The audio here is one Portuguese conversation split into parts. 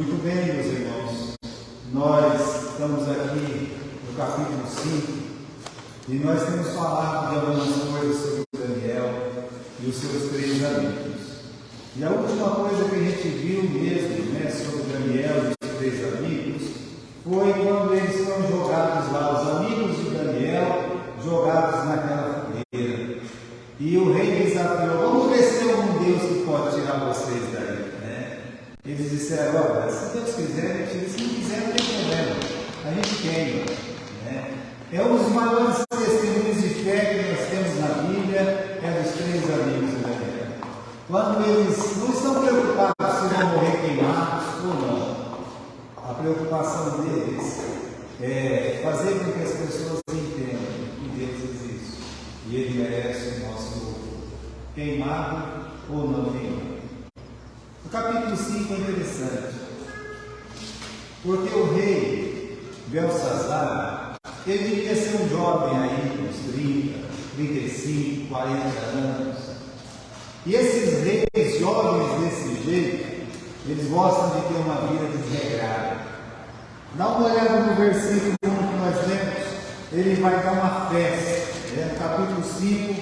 Muito bem, meus irmãos, nós estamos aqui no capítulo 5 e nós temos falado de algumas coisas sobre Daniel e os seus 3 amigos. E a última coisa que a gente viu mesmo, sobre Daniel e os 3 amigos, foi quando eles foram jogados lá, os amigos de Daniel, jogados naquela fogueira. E o rei desafiou: vamos ver se tem algum Deus que pode tirar vocês daí. Eles disseram: olha, se Deus quiser, tira; se não quiser, não tem problema, a gente queima. É um dos maiores testemunhos de fé que nós temos na Bíblia, é dos 3 amigos de Daniel. Quando eles não estão preocupados se vão morrer queimados ou não, a preocupação deles é fazer com que as pessoas entendam que Deus existe e Ele merece o nosso louvor, queimado ou não queimado. O capítulo 5 é interessante, porque o rei Belsazar, ele devia ser um jovem aí, uns 30, 35, 40 anos. E esses reis jovens desse jeito, eles gostam de ter uma vida desregrada. Dá uma olhada no versículo 1 que nós lemos, ele vai dar uma festa. No capítulo 5,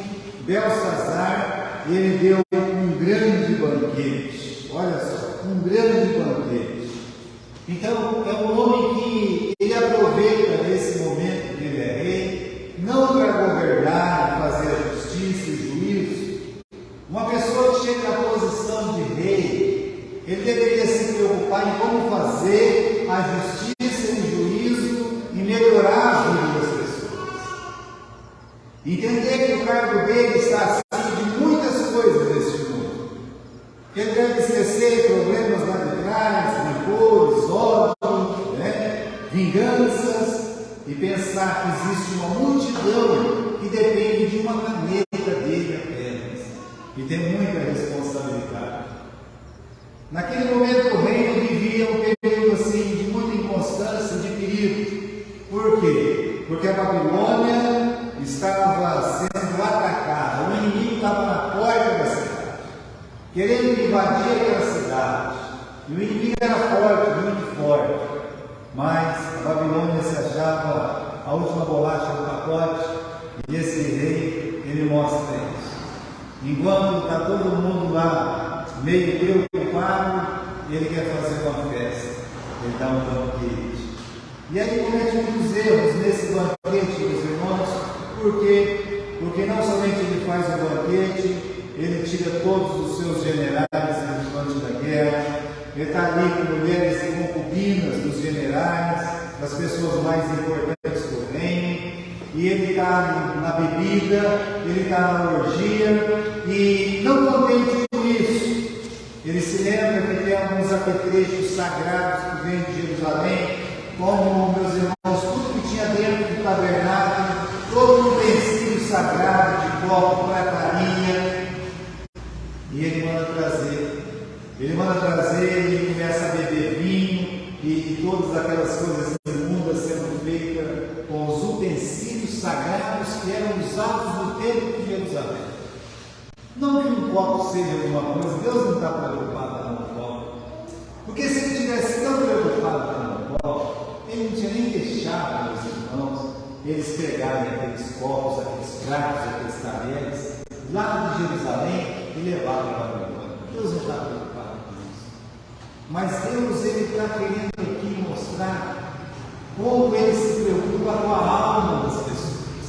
Belsazar, ele deu um grande banquete. Olha só, um grande banquete. Então, é um homem que ele aproveita esse momento que ele é rei, não para governar, fazer a justiça e juízo. Uma pessoa que chega na posição de rei, ele deveria se preocupar em como fazer a justiça e o juízo e melhorar a vida das pessoas. Entender que o cargo dele está acima de muitas coisas deste mundo. Que ele deve esquecer problemas lá de trás, rancores, ódio, vinganças, e pensar que existe uma multidão que depende de uma caneta dele apenas, e tem muita responsabilidade. Naquele momento o reino vivia um período assim de muita inconstância, de perigo. Por quê? Porque a Babilônia estava sendo atacada, o inimigo estava na porta da cidade, querendo invadir aquela cidade. E o inimigo era forte, muito forte. Mas a Babilônia se achava a última bolacha do pacote. E esse rei, ele mostra isso. Enquanto está todo mundo lá meio preocupado, ele quer fazer uma festa. Ele dá um banquete. E aí comete muitos erros nesse banquete, meus irmãos. Por quê? Porque não somente ele faz o banquete, ele tira todos os seus generais durante da guerra, ele está ali com mulheres e concubinas dos generais, das pessoas mais importantes do reino, e ele está na bebida, ele está na orgia, e não contente com isso, ele se lembra que tem alguns apetrechos sagrados que vêm de Jerusalém, como, meus irmãos, tudo que tinha dentro do tabernáculo, todo o utensílio sagrado de copo, prataria. E ele manda trazer, ele começa a beber vinho e todas aquelas coisas imundas sendo feitas com os utensílios sagrados que eram usados no templo de Jerusalém. Não que um copo seja alguma coisa, Deus não está preocupado com o copo, porque se ele estivesse tão preocupado com o copo, ele não tinha nem deixado, meus irmãos, eles pegarem aqueles copos, aqueles pratos, aqueles talheres lá de Jerusalém e levar para a Babilônia. Deus não está preocupado com isso. Mas Deus, ele está querendo aqui mostrar como ele se preocupa com a alma das pessoas.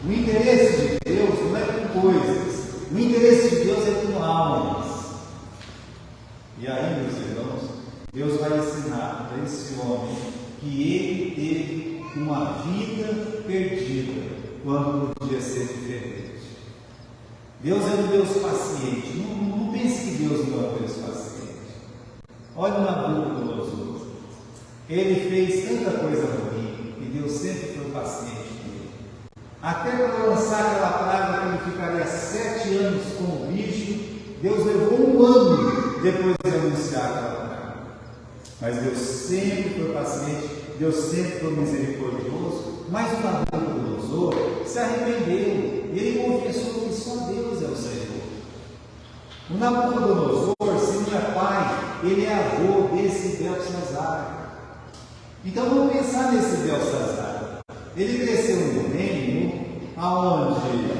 O interesse de Deus não é com coisas, o interesse de Deus é com almas. E aí, meus irmãos, Deus vai ensinar para esse homem que ele teve uma vida perdida quando podia ser diferente. Deus é um Deus paciente. Não pense que Deus não é um Deus paciente. Olha o Nabucodonosor. Ele fez tanta coisa ruim e Deus sempre foi paciente com ele. Até para lançar aquela praga que ele ficaria 7 anos com o bicho, Deus levou 1 ano depois de anunciar aquela praga. Mas Deus sempre foi paciente, Deus sempre foi misericordioso. Mas o Nabucodonosor se arrependeu. Ele confessou que só Deus é o Senhor. O Nabucodonosor seria pai ele é avô desse Belsazar. Então vamos pensar nesse Belsazar. Ele cresceu no reino aonde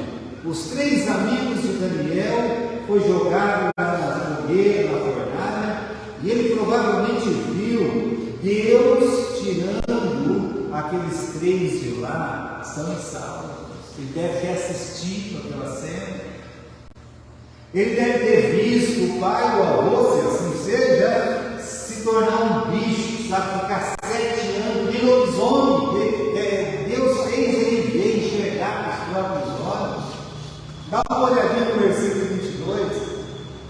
os 3 amigos de Daniel foi jogado na fogueira, na fornalha, e ele provavelmente viu Deus tirando aqueles 3 de lá, são e salvos. Ele deve ter assistido aquela cena. Ele deve ter visto o pai, o avô, se assim seja, se tornar um bicho, sabe, ficar 7 anos de lobisomem. Deus fez ele ver, enxergar com os próprios olhos. Dá uma olhadinha no versículo 22.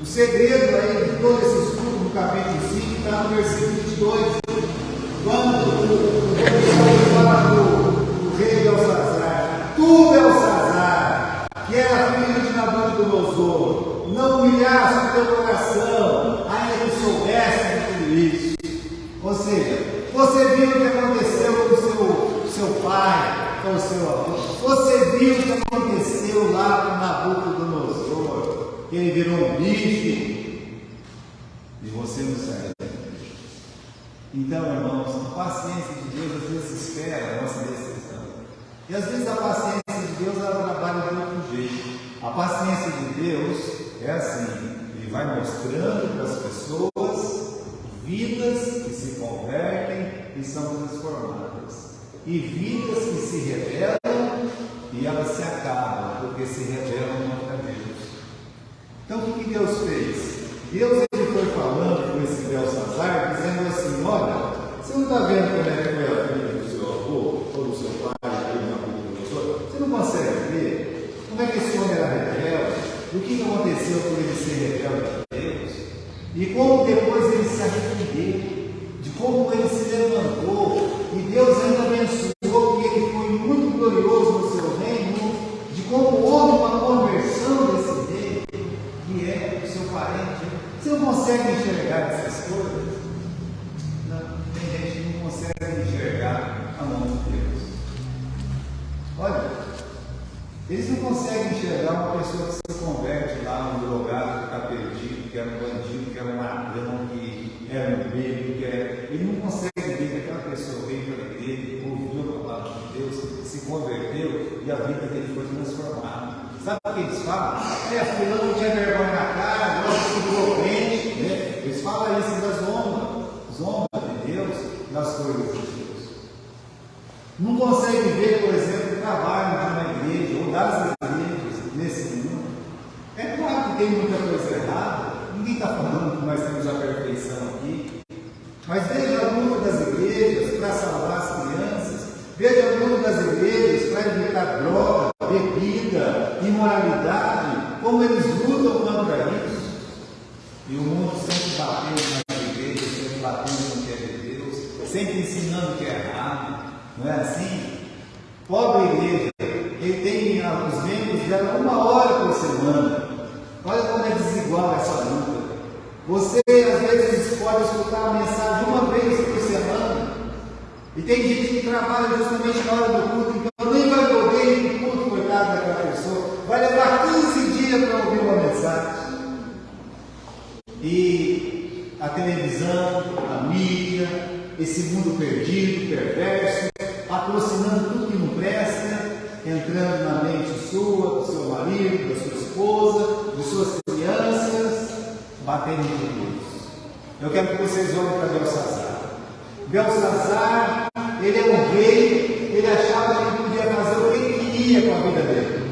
O segredo aí de todo esse estudo no capítulo 5 está no versículo 22. Quando o rei fala do rei Belsazar: tu, Belsazar, que era filho de Nabucodonosor, não humilhasse o teu coração, ainda que soubesse de tudo isso. Ou seja, você viu o que aconteceu com o seu pai, com o seu avô. Você viu o que aconteceu lá com Nabucodonosor. Ele virou um bicho. E você não serve. Então, irmãos, a paciência de Deus às vezes espera a nossa decisão. E às vezes a paciência de Deus ela trabalha de outro jeito. A paciência de Deus é assim: Ele vai mostrando para as pessoas vidas que se convertem e são transformadas, e vidas que se rebelam e elas se acabam, porque se rebelam contra Deus. Então o que Deus fez? Deus ele foi falando com esse Belsazar, dizendo assim: olha, você não está vendo como é que foi a vida do seu avô, ou do seu pai, ou do Nabucodonosor? Você não consegue ver como é que esse homem era rebelde? O que aconteceu por ele ser rebelde a Deus? E como depois ele se arrependeu, de como ele se levantou, e Deus ainda abençoou, e ele foi muito glorioso no seu reino, de como houve uma conversão desse rei, que é o seu parente. Você não consegue enxergar essas coisas? Não, tem gente que não consegue enxergar a mão de Deus. Olha, eles não conseguem enxergar uma pessoa que se converte lá, um drogado que está perdido, que era um bandido, que era um ladrão, que era um bêbado, que era... Ele não consegue ver que aquela pessoa veio para a igreja, ouviu a palavra de Deus, se converteu e a vida dele foi transformada. Sabe o que eles falam? Fulano não tinha vergonha na cara, agora se virou crente, né? Eles falam isso da zomba de Deus, das coisas de Deus. Não consegue ver, por exemplo, o trabalho de uma igreja ou das igrejas nesse mundo. É claro que tem muita coisa errada, ninguém está falando que nós temos a perfeição aqui, mas veja a luta das igrejas para salvar as crianças, veja a luta das igrejas para evitar droga, bebida, imoralidade, como eles lutam contra isso. E o mundo sempre batendo nas igrejas, sempre batendo no que é de Deus, sempre ensinando o que é errado. Não é assim? Pobre igreja, ele tem os membros dela 1 hora por semana. Olha como é desigual essa luta. Você às vezes pode escutar a mensagem uma vez por semana. E tem gente que trabalha justamente na hora do culto, então nem vai poder ir no culto, coitado daquela pessoa. Vai levar 15 dias para ouvir uma mensagem. E a televisão, a mídia, esse mundo perdido, perverso, patrocinando tudo que não presta, entrando na mente sua, do seu marido, da sua esposa, de suas crianças, batendo em Deus. Eu quero que vocês olhem para Belsazar. Belsazar, ele é um rei, ele achava que ele podia fazer o que ele queria com a vida dele.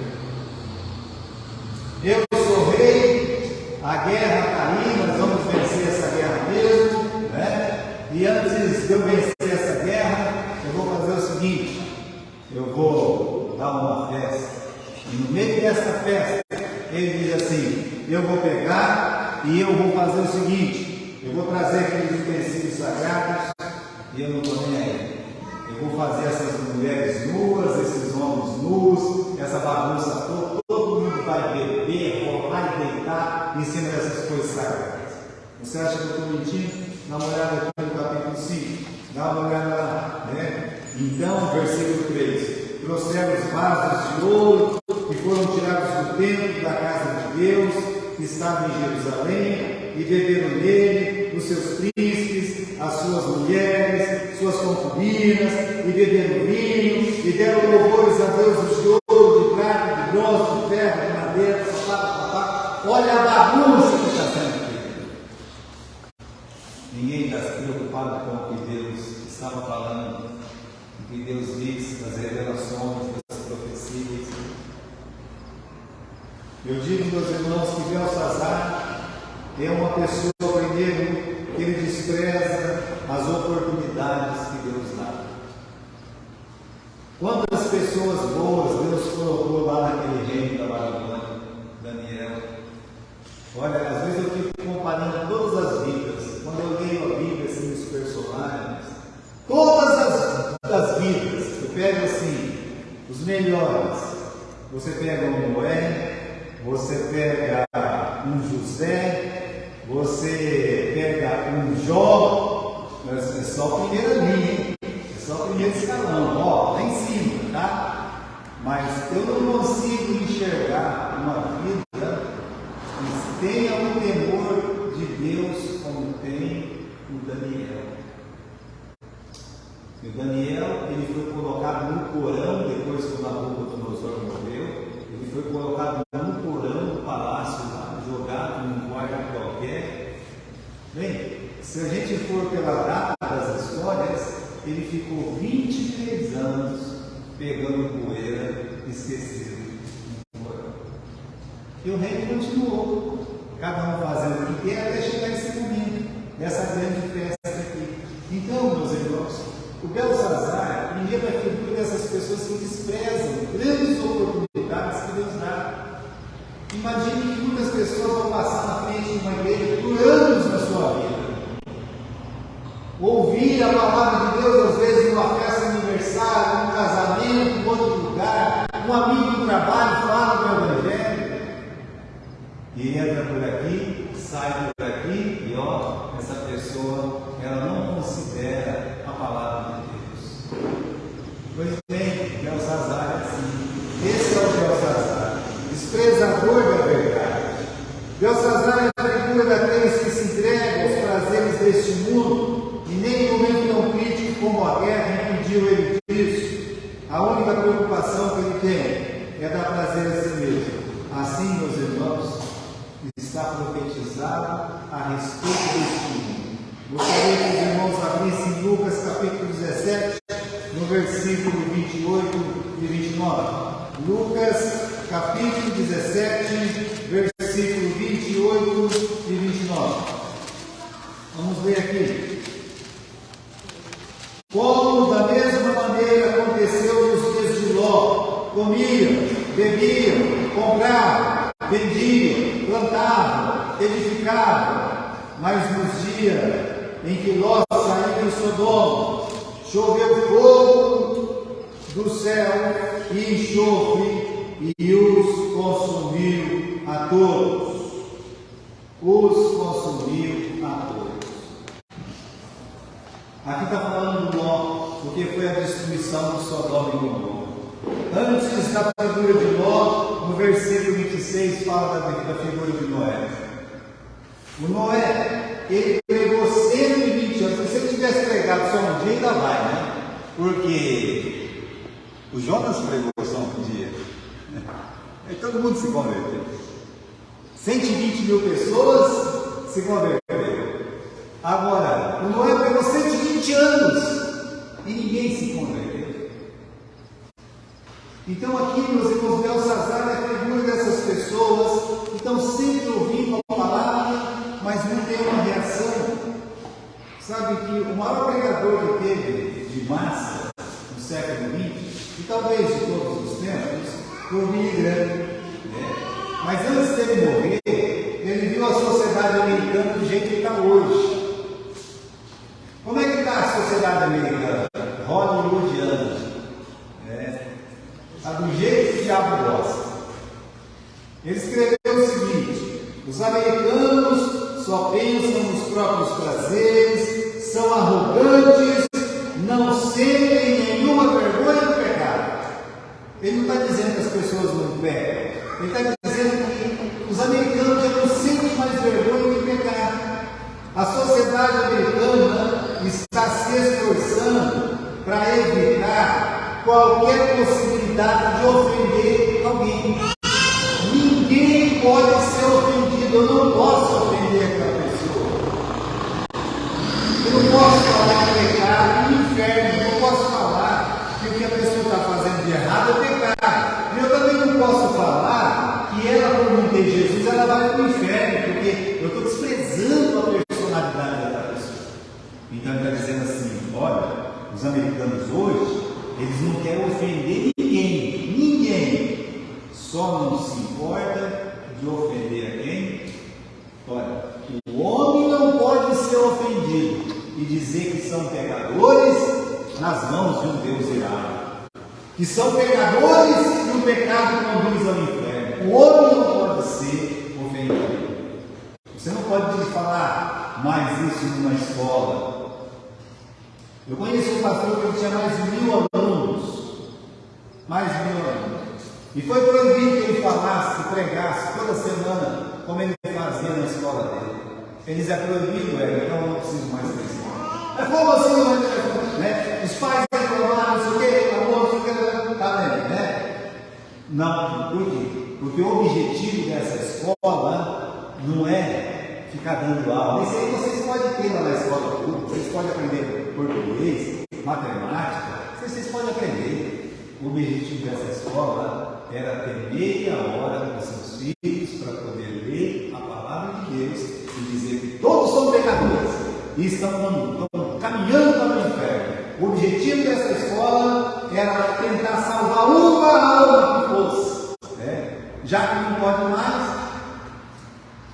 Eu sou rei, a guerra está aí, nós vamos vencer essa guerra mesmo, né? E antes de eu vencer essa guerra, eu vou fazer o seguinte: eu vou dar uma festa. E no meio dessa festa, ele diz assim: eu vou pegar e eu vou fazer o seguinte: eu vou trazer aqueles utensílios sagrados e eu não estou nem aí. Eu vou fazer essas mulheres nuas, esses homens nus, essa bagunça toda. Todo mundo vai beber, rolar e deitar em cima dessas coisas sagradas. Você acha que eu estou mentindo? Dá uma olhada aqui no capítulo 5. Dá uma olhada lá, né? Então, versículo 3: trouxeram os vasos de ouro que foram tirados do templo da casa de Deus, que estava em Jerusalém, e beberam nele os seus príncipes, as suas mulheres, suas concubinas, e bebendo vinho, e deram louvores a deuses de ouro, de prata, de bronze, de ferro, de madeira, papá. Olha a bagunça que está sendo feita. Ninguém está preocupado com o que Deus estava falando, o que Deus diz, das revelações, das profecias. Eu digo, meus irmãos, que Belsazar é uma pessoa, primeiro, que ele despreza as oportunidades que Deus dá. Quantas pessoas boas Deus colocou lá naquele reino da Babilônia, Daniel? Olha, às vezes eu fico comparando todas as vidas. Quando eu leio a Bíblia, assim, os personagens, todas as vidas, eu pego assim, os melhores. Você pega um Noé, você pega um José, você pega um Jó, é só a primeira linha, hein? É só o primeiro escalão, ó, lá em cima, tá? Mas eu não consigo enxergar uma vida que tenha um temor de Deus como tem o Daniel. E o Daniel, ele foi colocado no porão, depois que o Nabucodonosor morreu, ele foi colocado no porão do palácio lá, jogado num quarto qualquer. Bem, se a gente for pela data das histórias, ele ficou 23 anos pegando poeira, esquecido no porão. E o reino continuou, cada um fazendo o que quer, até chegar esse momento, dessa grande festa aqui. Então, meus irmãos, o Belsazar, primeiro, é figura dessas pessoas que desprezam grandes oportunidades que Deus dá. Imagine que muitas pessoas vão passar na frente de uma igreja por anos na sua vida. Ouvir a palavra de Deus, às vezes, numa festa de aniversário, num casamento, em outro lugar, um amigo do trabalho fala do Evangelho, e entra por aqui, sai por aqui, e ó, essa pessoa, ela não considera a palavra de Deus. Pois bem, Belsazar é assim. Esse é o Belsazar, desprezador da verdade. Belsazar é a figura daqueles que se entregam aos prazeres deste mundo, e nem um momento tão crítico como a guerra impediu ele disso. A única preocupação que ele tem é dar prazer a si mesmo. Assim, meus irmãos, está profetizado a respeito deste mundo. Gostaria que os irmãos abrissem Lucas capítulo 17, no versículo 28 e 29. Lucas capítulo 17, versículo 28 e 29. Vamos ler aqui. Como da mesma maneira aconteceu nos dias de Ló: comiam, bebiam, compravam, vendiam, plantavam, edificavam. Mas nos dias em que Ló saiu de Sodoma, choveu fogo do céu e enxofre, e os consumiu a todos. Os consumiu a todos. Aqui está falando do Ló, porque foi a destruição de Sodoma e Gomorra. Antes da figura de Ló, no versículo 26, fala da figura de Noé. O Noé, ele pregou 120 anos. Se ele tivesse pregado só um dia, ainda vai, né? Porque o Jonas pregou só um dia. Aí todo mundo se converteu. 120 mil pessoas se converteram. Agora, o Noé pregou 120 anos e ninguém se converteu. Então aqui, meus irmãos, Belsazar é a figura dessas pessoas que estão sempre ouvindo a palavra, mas não tem uma reação. Sabe que o maior pregador que teve de massa no século XX, e talvez de todos os tempos, foi o Billy Graham. Mas antes dele morrer, ele viu a sociedade americana do jeito que está hoje. Como é que está a sociedade americana? Hollywoodiana. Está do jeito que o diabo gosta. Ele escreveu o seguinte: os americanos só pensam nos próprios prazeres, são arrogantes, não sentem nenhuma vergonha do pecado. Ele não está dizendo que as pessoas não pecam. Ele está dizendo que os americanos já não sentem mais vergonha de pecar. A sociedade qualquer possibilidade de ofender alguém. Ninguém pode ser ofendido. Eu não posso ofender aquela pessoa. Eu não posso falar que pecado no inferno. Eu não posso falar que o que a pessoa está fazendo de errado é pecado. Eu também não posso falar que ela, por não ter Jesus, ela vai para o inferno, porque eu estou desprezando a personalidade daquela pessoa. Então ele está dizendo assim: olha, os americanos hoje, eles não querem ofender ninguém, só não se importa de ofender a quem? Olha, o homem não pode ser ofendido e dizer que são pecadores nas mãos de um Deus irado, que são pecadores e o pecado conduz ao inferno. O homem não pode ser ofendido. Você não pode falar mais isso numa escola. Eu conheci um pastor que tinha mais de 1.000 alunos. E foi proibido que ele falasse, pregasse toda semana, como ele fazia na escola dele. Ele dizia: é proibido, então eu não preciso mais ter escola. Mas como assim, né? Os pais reclamaram, não sei o que, amor, tá vendo, né? Não, por quê? Porque o objetivo dessa escola não é ficar dando aula. Isso aí vocês podem ter lá na escola pública, vocês podem aprender português, matemática, vocês podem aprender. O objetivo dessa escola era ter meia hora com seus filhos para poder ler a palavra de Deus e dizer que todos são pecadores e estão caminhando para o inferno. O objetivo dessa escola era tentar salvar uma alma que fosse. Já que não pode mais,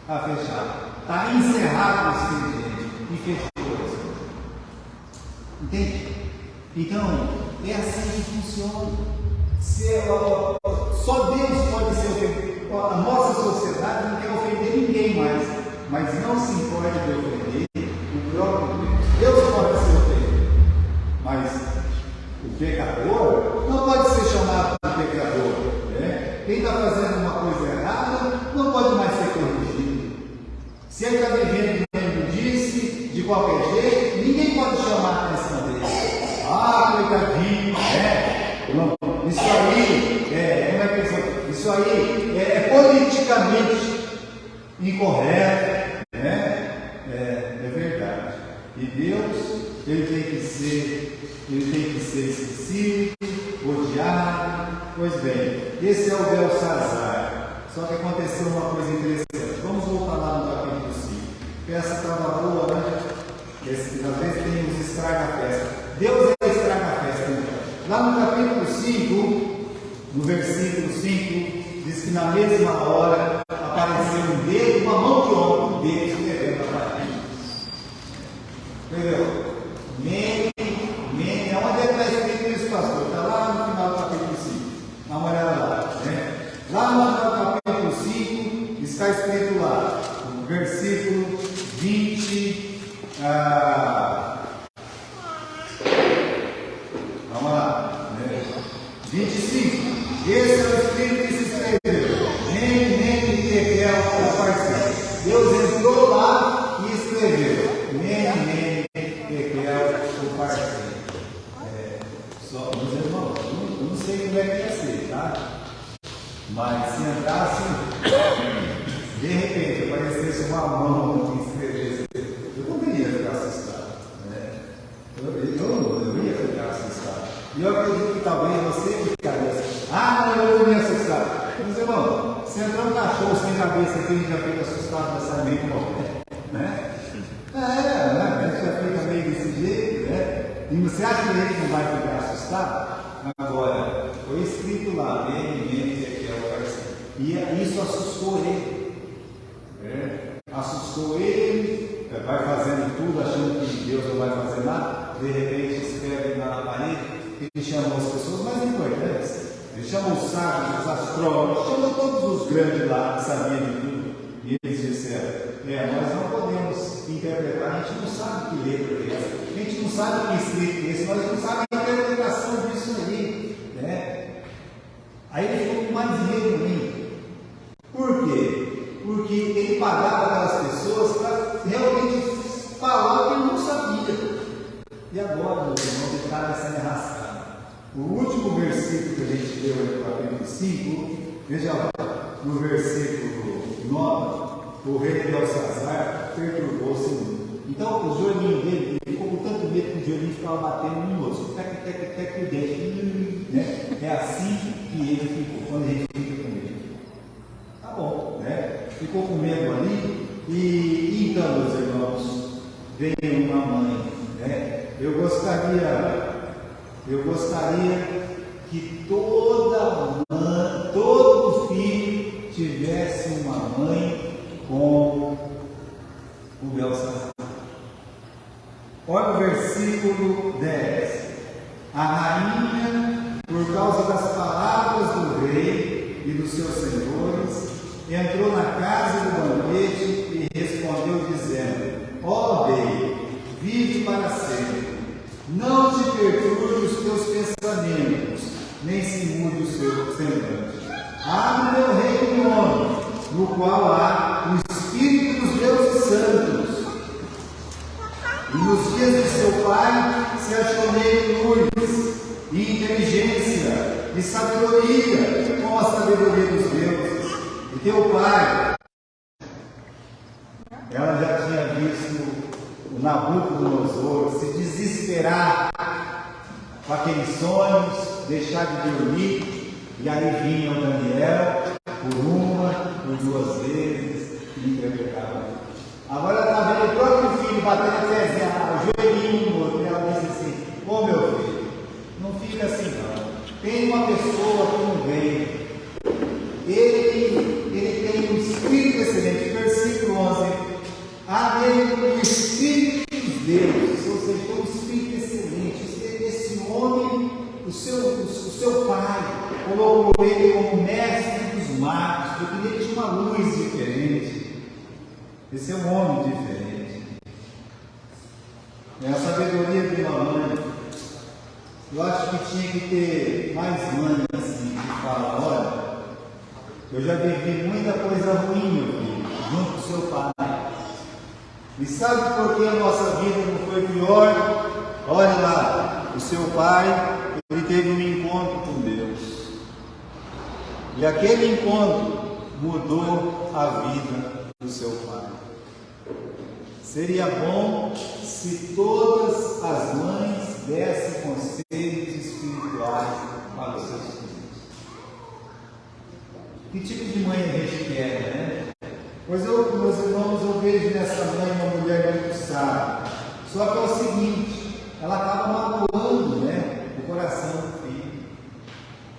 está fechado. Está encerrado o expediente e fechou. Entende? Então, é assim que funciona. Só Deus pode ser ofendido. A nossa sociedade não quer ofender ninguém mais, mas não se importa de ofender o próprio Deus. Deus pode ser ofendido, mas o pecador não pode ser chamado de pecador. Quem está fazendo uma coisa errada não pode mais ser corrigido. Se ele está vivendo como disse, de qualquer jeito, ninguém pode chamar a atenção dele. Coitadinho, isso aí isso aí é politicamente incorreto, é verdade. E Deus, ele tem que ser esquecido, odiado. Pois bem, esse é o Belsazar. Só que aconteceu uma coisa interessante. Vamos voltar lá no capítulo 5. A peça estava boa, né? Às vezes tem uns estraga-festa. Deus é estraga-festa. Lá no capítulo 5, no versículo 5, diz que na mesma hora apareceu um dedo, uma mão de homem, um dedo escrevendo na parede. Entendeu? Onde é que está escrito isso, pastor? Está lá no final do capítulo 5. Dá uma olhada lá. Lá no capítulo 5 está escrito lá, no versículo 20. Vamos lá. 25. Esse é o Espírito que se escreveu. Nem Tekel, o parceiro. Deus entrou lá e escreveu. Nem Tekel, o parceiro. Só, meus irmãos, eu não sei como é que ia ser, tá? Mas se entrasse, de repente aparecesse uma mão que escrevesse, eu não ia ficar assustado. Eu ia ficar assustado. E eu acredito que talvez você ficaria assustado. Eu não ia assustado. Mas irmão, se entrar um cachorro sem cabeça aqui, a gente já fica assustado dessa meio né? A gente já fica meio desse jeito, né? E você acha que a gente não vai ficar assustado? Agora, foi escrito lá, que é o parceiro. E isso assustou ele. Assustou ele, vai fazendo tudo, achando que Deus não vai fazer nada. De repente escreve lá na parede. Ele chamou as pessoas mais importantes. Ele chamou os sábios, os astrólogos, chamou todos os grandes lá que sabiam de tudo. E eles disseram: nós não podemos interpretar, a gente não sabe que letra é essa, a gente não sabe que escrito é esse, nós não sabemos a interpretação disso aí. Aí ele ficou com mais medo ainda. Por quê? Porque ele pagava aquelas pessoas para realmente falar o que ele não sabia. E agora, meus irmãos, ele estava sendo arrastado. O último versículo que a gente leu no capítulo 5, veja lá, no versículo 9, o rei Belsazar perturbou-se muito. Então o joelhinho dele, ele ficou com tanto medo que o joelhinho ficava batendo no osso, tec, o dente, né? É assim que ele ficou, quando a gente fica com medo. Tá bom, né? Ficou com medo ali, e então, meus irmãos, veio uma mãe, né? Eu gostaria que todo filho tivesse uma mãe como o Belsazar. Olha o versículo 10. A rainha, por causa das palavras do rei e dos seus senhores, entrou na casa do banquete e respondeu dizendo: ó rei, vive para sempre. Não te perturbe os teus pensamentos, nem se mude o seu semblante. Há no meu reino um homem, no qual há o Espírito dos deuses santos. E nos dias de seu pai se achou nele luz, e inteligência, e sabedoria, como a sabedoria dos deuses. E teu pai, ela já tinha visto o Nabucodonosor se desesperar com aqueles sonhos, deixar de dormir, e aí vinha o Daniel, por uma, por duas vezes, e interpretava. Agora ela está vendo o próprio filho batendo a pezinha, o joelhinho no outro, e ela disse assim: ô meu filho, não fica assim não. Tem uma pessoa que não vem. Ele tem um espírito excelente. Versículo 11. Há nele o Espírito dos deuses, ou seja, tem um espírito excelente. Esse homem, o seu pai, colocou ele como mestre dos magos, porque ele tinha uma luz diferente. Esse é um homem diferente. É a sabedoria de uma mãe. Eu acho que tinha que ter mais mães assim, que falam: olha, eu já vivi muita coisa ruim, meu filho, junto com seu pai. E sabe por que a nossa vida não foi pior? Olha lá, o seu pai, ele teve um encontro com Deus. E aquele encontro mudou a vida do seu pai. Seria bom se todas as mães dessem conselhos espirituais para os seus filhos. Que tipo de mãe a gente quer, né? Pois meus irmãos, eu vejo nessa mãe uma mulher muito sábia. Só que é o seguinte, ela acaba magoando, né, o coração do filho.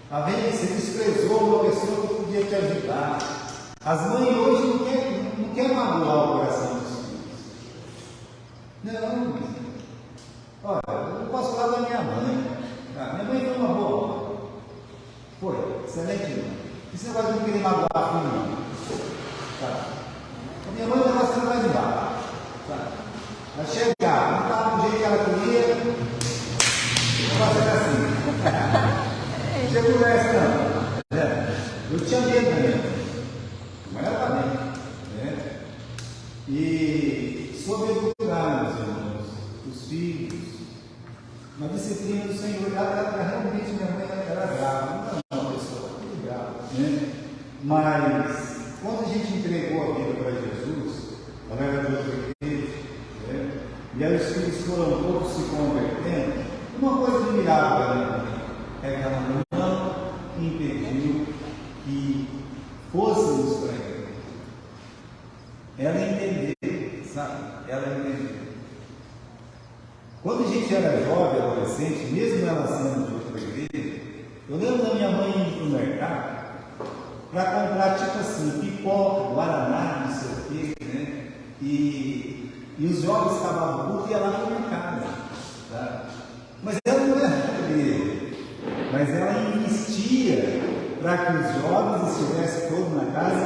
Está vendo? Você desprezou uma pessoa que podia te ajudar. As mães hoje não querem magoar o coração dos filhos. Não. Olha, eu posso falar da minha mãe. Minha mãe foi uma boa mãe. Foi, excelente mãe. E você vai não querer magoar a filha, não? Tá. A minha mãe estava sendo mais embaixo. Tá. Vai chegar, não estava do jeito que ela queria. Vou fazer assim. Não tinha conversa, não. Eu tinha medo da minha mãe. Mas ela está bem. Né? E sobre educar, meus irmãos, os filhos, na disciplina do Senhor, realmente minha mãe era grave. Não é uma pessoa muito grave. Né? Mas quando a gente entregou a vida para Jesus, ela era de outra igreja, né? E aí os filhos foram todos se convertendo. Uma coisa admirável ali é que ela não impediu que fôssemos para a igreja. Ela entendeu, sabe? Ela entendeu. Quando a gente era jovem, adolescente, mesmo ela sendo de outra igreja, eu lembro da minha mãe indo para o mercado para comprar, tipo assim, pipoca, guaraná, não sei o quê, né? E os jovens acabavam culto e ia lá para o mercado. Tá? Mas ela não era da igreja, mas ela investia para que os jovens estivessem todos na casa.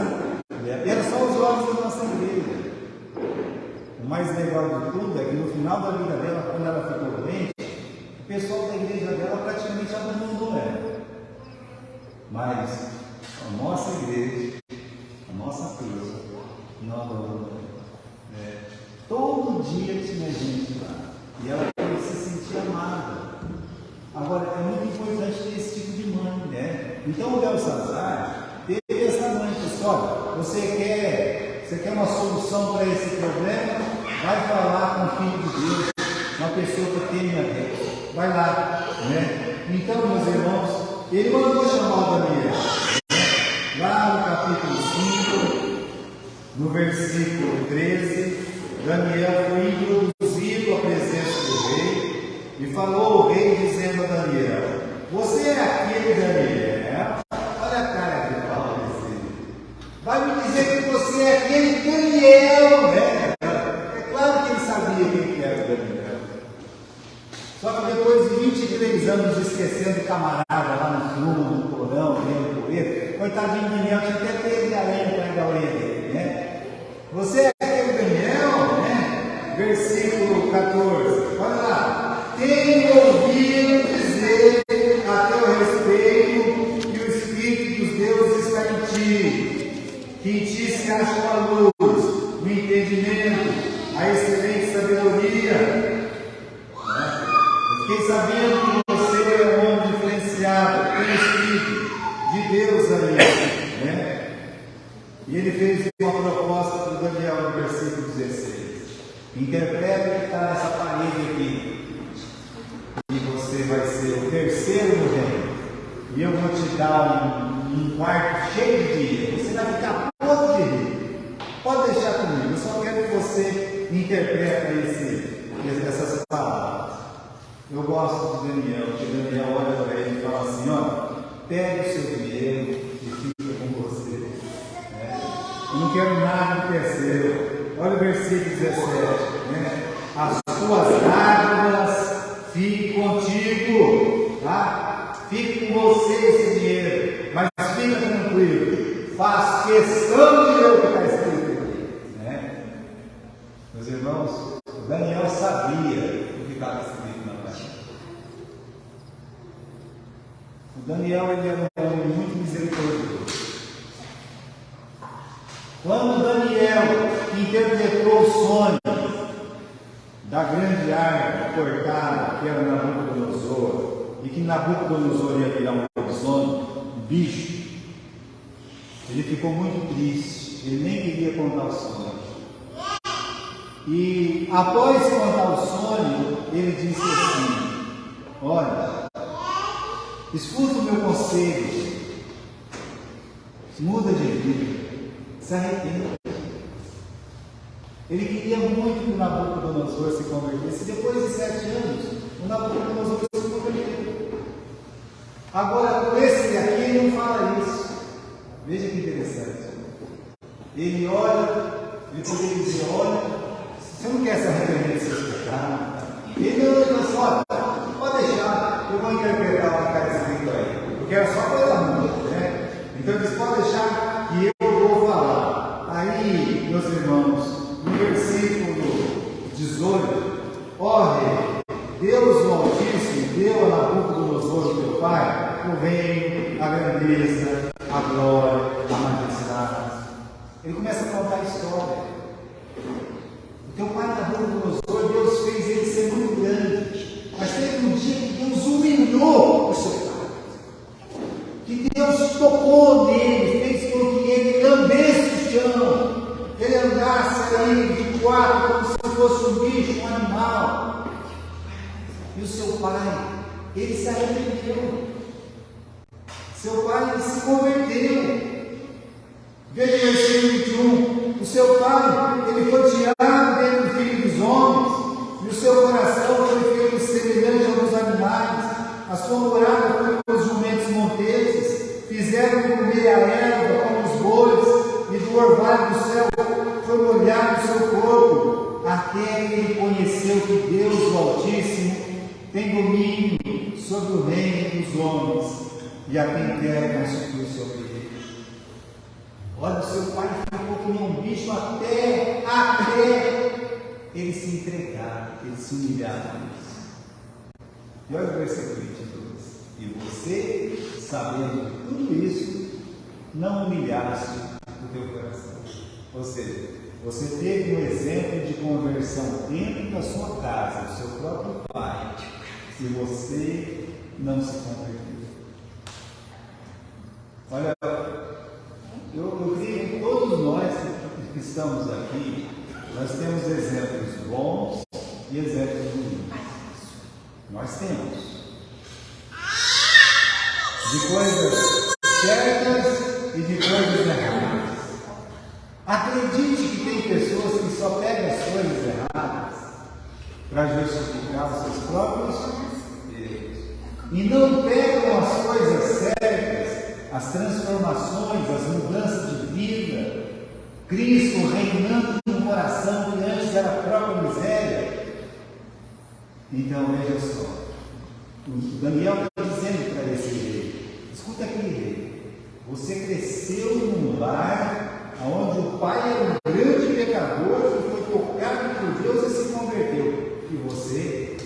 E eram só os jovens da nossa igreja. O mais legal de tudo é que no final da vida dela, quando ela ficou doente, o pessoal da igreja dela praticamente abandonou ela. Mas a nossa igreja, a nossa cruz, não abandonou ela. Todo dia tinha gente lá. E ela se sentia amada. Agora, é muito importante Então o Belsazar teve essa noite, olha, você quer uma solução para esse problema? Vai falar com o Filho de Deus, uma pessoa que teme a Deus. Vai lá, né? Então, meus irmãos, ele mandou chamar o Daniel, né? Lá no capítulo 5, no versículo 13, Daniel foi introduzido à presença do rei e falou o rei dizendo a Daniel: você é aquele Daniel? Olha a cara que Paulo disse. Vai me dizer que você é aquele Daniel, né? É claro que ele sabia quem era o Daniel. Só que depois de 23 anos esquecendo o camarada lá no fundo, no porão, dentro do poeira, coitadinho de Daniel, tinha até teve aranha para a orelha dele, né? Você é aquele Daniel, né? Versículo 14, olha lá. Tenho ouvido dizer a teu respeito que o Espírito dos deuses está em ti, que em ti se acha a luz, o entendimento, a excelente sabedoria. Fiquei sabendo que você é um homem diferenciado, tem o Espírito de Deus ali, né? E ele fez uma proposta para o Daniel no versículo 16. Interpreta o que está nessa parede aqui. E você vai ser o terceiro no reino. E eu vou te dar um quarto cheio de dinheiro. Você vai ficar podre de rir. Pode deixar comigo. Eu só quero que você interprete essas palavras. Eu gosto de Daniel, porque Daniel olha para ele e fala assim: olha, pega o seu dinheiro e fica com você. Né? Eu não quero nada que é seu. Olha o versículo 17. Né? As tuas lágrimas fiquem contigo. Tá? Fique com você esse dinheiro. Mas fica tranquilo. Faz questão de ler o que está escrito aqui. Né? Meus irmãos, Daniel sabia o que estava escrito. O Daniel ele era um homem muito misericordioso. Quando Daniel interpretou o sonho da grande árvore cortada, que era Nabucodonosor, e que Nabucodonosor ia virar um lobisomem, um bicho, ele ficou muito triste, ele nem queria contar o sonho. E após contar o sonho, ele disse assim: olha, escuta o meu conselho, muda de vida, se arrependa. Ele queria muito que o Nabucodonosor se convertesse. Depois de 7 anos, o Nabucodonosor se converteu. Agora, com esse aqui, ele não fala isso. Veja que interessante. Ele olha, ele poderia dizer: olha, você não quer se arrepender dos seus pecados? Ele não fala: pode deixar, eu vou interpretar o que está escrito aí, porque era só coisa ruim, né? Então eles podem deixar que eu vou falar. Aí, meus irmãos, no versículo 18, ó rei, Deus o Altíssimo deu a Nabucodonosor, teu pai, o reino, a grandeza, a glória, a majestade. Ele começa a contar a história. O teu pai Nabucodonosor, Deus fez ele ser muito grande. Mas teve um dia que Deus humilhou o seu pai. Que Deus tocou nele, fez com que ele lambesse o chão. Ele andasse aí de quatro como se fosse um bicho, um animal. E o seu pai, ele se arrependeu. Seu pai, ele se converteu. Veja o versículo 21. O seu pai, ele foi tirado dentro do filho dos homens. E o seu coração foi feito semelhante aos animais. A sua morada foi como os jumentos monteses. Fizeram comer a erva como os bois. E do orvalho do céu foi molhado o seu corpo. Até ele conheceu que Deus, o Altíssimo, tem domínio sobre o reino dos homens. E a quem quer constituir sobre ele. Olha, o seu pai ficou como um bicho até ele se entregar, ele se humilhar a Deus. E olha o versículo 22. E você, sabendo de tudo isso, não humilhaste o teu coração. Ou seja, você teve um exemplo de conversão dentro da sua casa, do seu próprio pai, e você não se converteu. Olha, eu creio que todos nós que estamos aqui, nós temos exemplos bons e exemplos ruins. Nós temos. De coisas certas e de coisas erradas. Acredite que tem pessoas que só pegam as coisas erradas para justificar os seus próprios erros. E não pegam as coisas certas, as transformações, as mudanças de vida, Cristo reinando no coração que antes era a própria miséria. Então veja só, o Daniel está dizendo para esse rei: escuta aqui, rei, você cresceu num lar onde o pai era um grande pecador que foi tocado por Deus e se converteu, e você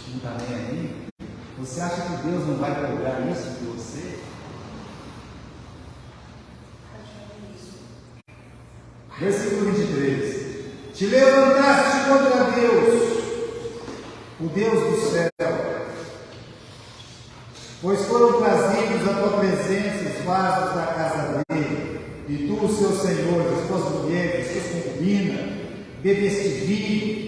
não está nem aí? Você acha que Deus não vai cobrar isso de você? Versículo 23: te levantaste contra Deus, o Deus do céu, pois foram trazidos à tua presença os vasos da casa dele, e tu, o seu senhor, as tuas mulheres, as tuas concubinas, bebeste vinho.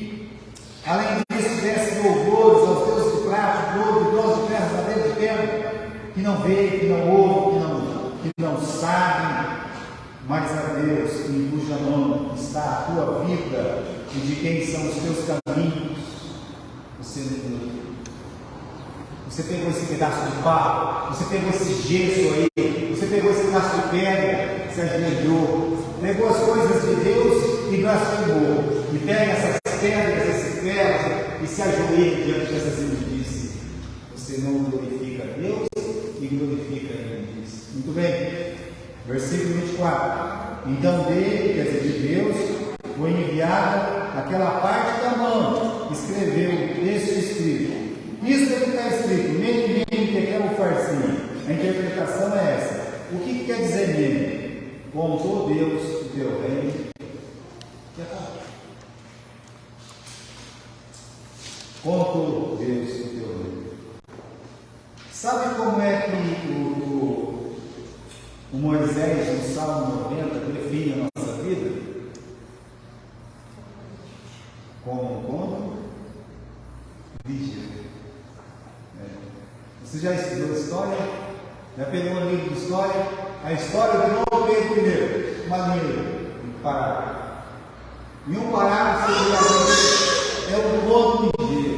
Além disso, desse louvores aos deuses de prata, de ouro, de bronze, de ferro, madeira, de pedra, que não veem, que não ouvem, que não sabem, mas a Deus, em cujo nome está a tua vida e de quem são os teus caminhos, você não viu. Você pegou esse pedaço de pau, você pegou esse gesso aí, você pegou esse pedaço de pedra, se ajoelhou, pegou as coisas de Deus e blasfemou, e pega essas pedras, esse ferro, e se ajoelha diante dessas imundícies. Você não glorifica a Deus e glorifica a imundície. Muito bem. Versículo 24: então dele, quer dizer, de Deus, foi enviada aquela parte da mão, escreveu este escrito. Isso é o que está escrito: mene, tekel, farsim. A interpretação é essa. O que quer dizer mene? Contou Deus o teu reino e acabou. Contou Deus o teu reino. Sabe como é que o Moisés, no Salmo 90, define a nossa vida? Como vigia. Você já estudou história? Já pegou um livro de história? A história de Dom Pedro I, uma linha, um parágrafo. Em um parágrafo é o ponto vigia.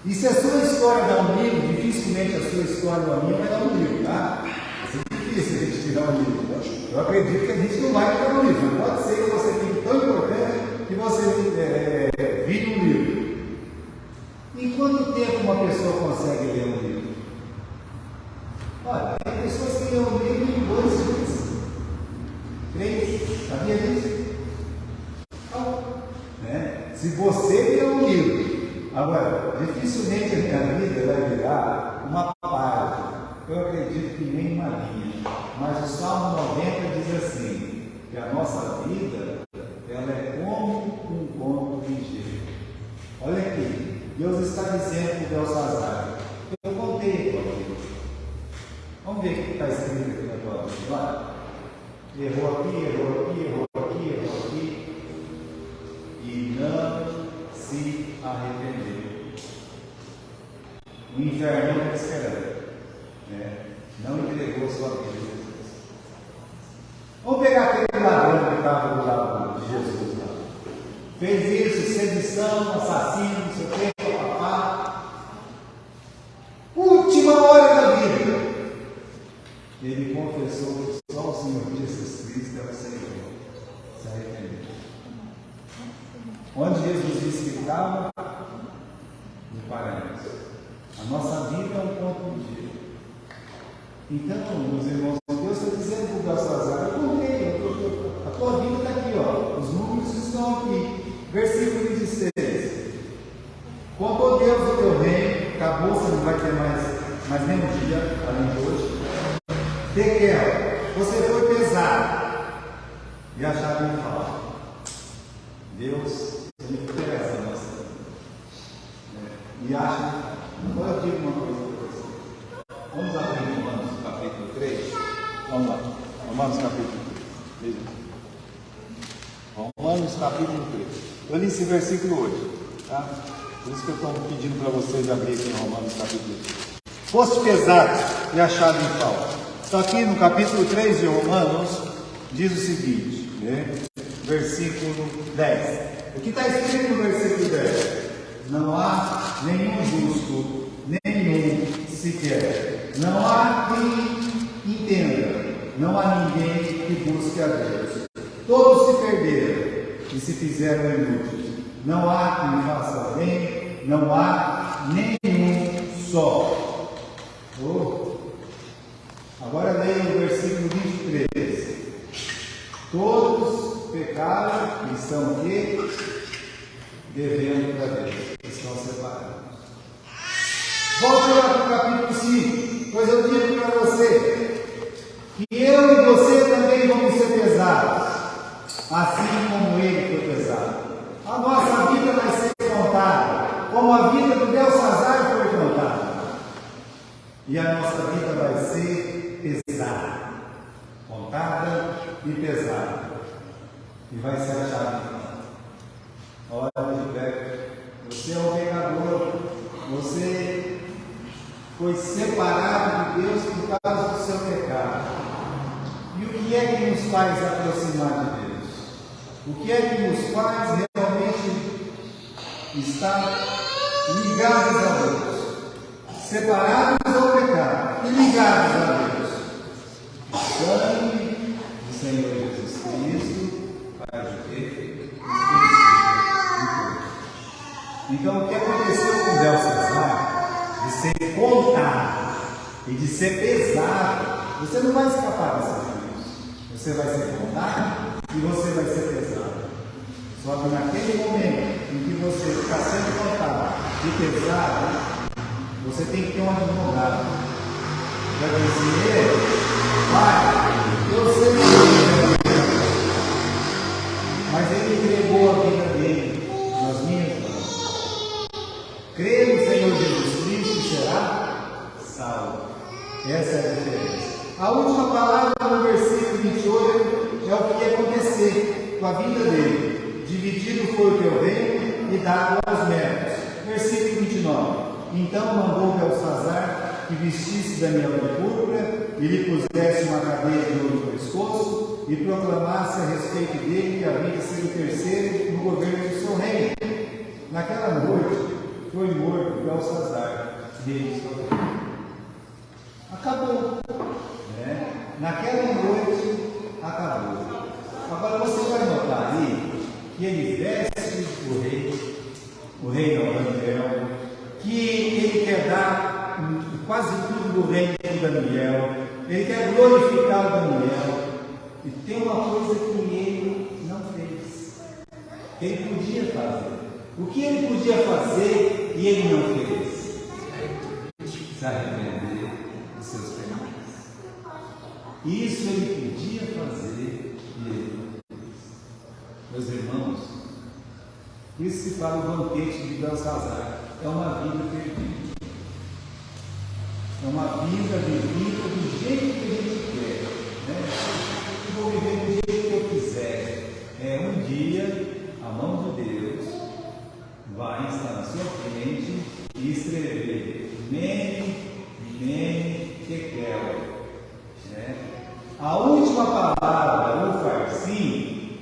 E se a sua história dá um livro, dificilmente a sua história ou a minha vai dar um livro, tá? É difícil a gente tirar um livro. Eu acredito que a gente não vai tirar um livro. Mas pode ser que você fique tão importante que você vire um livro. Em quanto tempo uma pessoa consegue ler um livro? Olha, tem pessoas que lêem um livro em 2 dias. 3, sabia disso? Então, se você ler um livro, agora, dificilmente a minha vida vai virar uma página. Eu acredito que nem uma linha. Mas o Salmo 90 diz assim, que a nossa vida, ela é como um conto de gelo. Olha aqui. Deus está dizendo para o Belsazar: eu contei a tua vida. Vamos ver o que está escrito aqui na tua vida. Olha, errou aqui, errou aqui, errou aqui, errou aqui, e não se arrependeu. O inferno não esperando, não entregou sua vida a Jesus. Vamos pegar aquele ladrão que estava do lado de Jesus lá. Fez isso, sedição, assassino, não sei o quê. Última hora da vida, ele confessou que só o Senhor Jesus Cristo é o Senhor. Se arrependeu. Onde Jesus disse que estava? No paraíso. A nossa vida é um ponto de dia. Então, meus irmãos, Deus está dizendo para o Belsazar: eu contei, a tua vida está aqui, ó. Os números estão aqui. Versículo 16: contou Deus o teu reino, acabou, você não vai ter mais nenhum dia, além de hoje. Tekel, você foi pesado e a chave fala. Deus, ele pesa a nossa vida. E acha, agora eu digo uma coisa para você. Vamos abrir Romanos capítulo 3. Vamos lá. Romanos capítulo 3. Romanos capítulo 3. Eu li esse versículo hoje, tá? Por isso que eu estou pedindo para vocês abrir aqui em Romanos capítulo 3. Foste pesado e achado em falta. Só aqui no capítulo 3 de Romanos diz o seguinte, né? Versículo 10. O que está escrito no versículo 10? Não há nenhum justo, nenhum sequer. Não há quem entenda. Não há ninguém que busque a Deus. Todos se perderam e se fizeram inúteis. Não há quem faça bem, não há nenhum só. Agora leia o versículo 23. Todos pecaram e estão aqui devendo para Deus. Estão separados. Volte lá para o capítulo 5. Pois eu digo para você que eu e você também vamos ser pesados, assim como ele foi pesado. A nossa vida vai ser contada, como a vida do Belsazar foi contada. E a nossa vida vai ser pesada, contada e pesada. E vai ser achada. Olha, você é um pecador, você foi separado de Deus por causa do seu pecado. E o que é que nos faz aproximar de Deus? O que é que nos faz realmente estar ligados a Deus? Separados ao pecado e ligados a Deus. O sangue do Senhor Jesus Cristo faz o quê? Então, o que aconteceu com Belsazar, de ser contado e de ser pesado, você não vai escapar dessa coisa. Você vai ser contado e você vai ser pesado. Só que naquele momento em que você está sendo contado e pesado, você tem que ter um advogado. Vai dizer, pai, eu sei que mas ele entregou a vida dele nas minhas mãos. Crê no Senhor Jesus Cristo e será salvo. Essa é a diferença. A última palavra no versículo 28 é o que ia acontecer com a vida dele. Dividido foi o teu reino e dado aos netos. Versículo 29. Então mandou Belsazar que vestisse Daniel de púrpura e lhe pusesse uma cadeia de ouro no pescoço e proclamasse a respeito dele que havia de ser o terceiro no governo do seu reino. Naquela noite foi morto Belsazar, rei do seu reino. Acabou. Naquela noite acabou. Agora você vai notar aí que ele veste o rei Daniel, que ele quer dar quase tudo do reino de Daniel, ele quer glorificar o Daniel, e tem uma coisa que ele não fez, que ele podia fazer. O que ele podia fazer e ele não fez? Se arrepender dos seus pecados. Isso ele podia fazer e ele não fez. Meus irmãos, isso se fala o banquete de Belsazar. É uma vida perdida. É uma vida vivida do jeito que a gente quer. Eu vou viver do jeito que eu quiser. Um dia, a mão de Deus vai estar na sua frente e escrever Mene, Tekel. A última palavra, o farsim,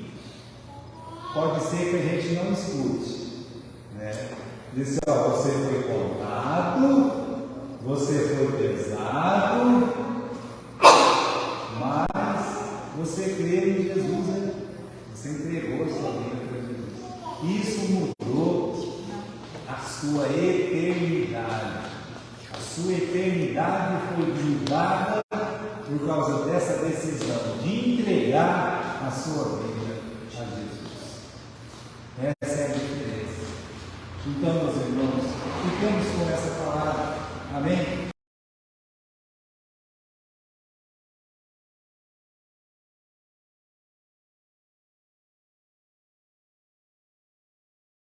pode ser que a gente não escute. Diz, você foi contado, você foi pesado, mas você crê em Jesus, você entregou a sua vida para Jesus. Isso mudou a sua eternidade. A sua eternidade foi mudada por causa dessa decisão de entregar a sua vida a Jesus. Essa é a diferença. Então, meus irmãos, ficamos com essa palavra. Amém?